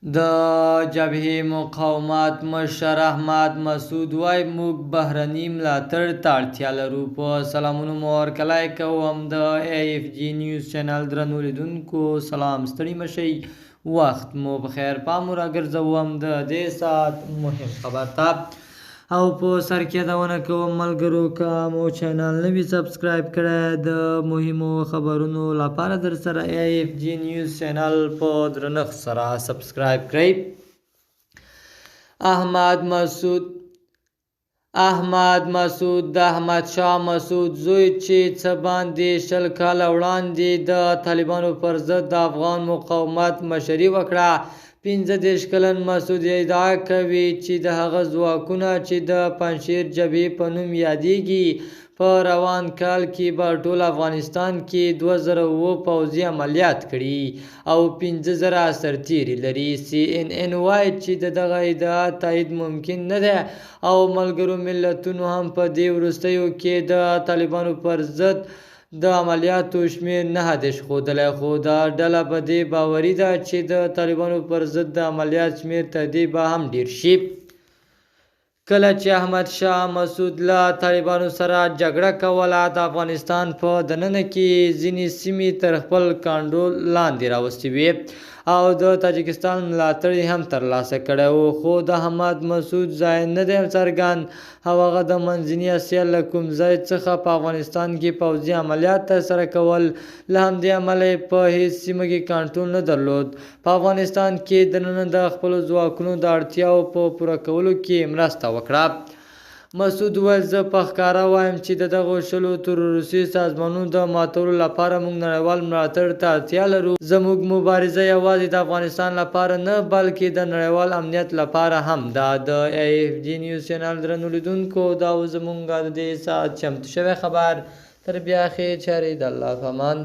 د جبهې مقاومت مشر احمد مسعود وایي موږ بهرني ملاتړ ته اړتیا لرو. په سلامونو مو ورکلی کوم د AFG نیوز چینل درنو لیدونکو. سلام، ستړي مشئ، وخت مو بخیر. پام مو راګرځوم د دې ساعت مهم خبر ته او په سر کې یادونه کوم ملګرو که مو چینل نه وي سبسکرایب کړی د مهمو خبرونو لپاره در سره AFG نیوز چینل په درنښت سره سبسکرایب کړئ. احمد مسعود د احمد شاه مسعود زوی چې څه باندې 20 کاله وړاندې د طالبانو پر ضد د افغان مقاومت مشري وکړه. 15 کلن مسعود ادعا کوي چې د هغه ځواکونه چې د پنجشیر جبهې په نوم یادېږي په روان کال کې په ټول افغانستان کې 2007 پوځي عملیات کړي او 15,000 سرتیري لري. CNN وایي چې دغه ادعا تایید ممکن نه دی او ملګرو ملتونو هم په دې وروستیو کې د طالبانو پر ضد د عملیاتو شمېر نه دی ښودلی، خو دا ډله په دې باوري ده چې د طالبانو پر ضد د عملیات شمېر تر دې به هم ډېر شي. کله چې احمد شاه مسعود له طالبانو سره جګړه کوله د افغانستان په دننه کې ځینې سیمې تر خپل کنټرول لاندې راوستې وې او د تاجکستان ملاتړ هم ترلاسه کړی و، خو د احمد مسعود ځای نه دی څرګند او هغه د منځنۍ اسیا له کوم ځای څخه په افغانستان کې پوځي عملیات ترسره کول. له همدې امله یې په هېڅ سیمه کې کنټرول نه درلود. په افغانستان کې دننه د خپلو ځواکونو د اړتیاو په پوره کولو کې مرسته وکړه. مسعود وویل زه په ښکاره وایم چې د دغو 20 تروریستي سازمانونو د ماتولو لپاره موږ نړیوال ملاتړ ته اړتیا لرو. زموږ مبارزه یوازې د افغانستان لپاره نه بلکې د نړیوال امنیت لپاره هم ده. د AFG نیوز چینل درنو لیدونکو دا و زموږ د دې ساعت چمتو شوی خبر. تر بیا ښې چارې د الله په امان.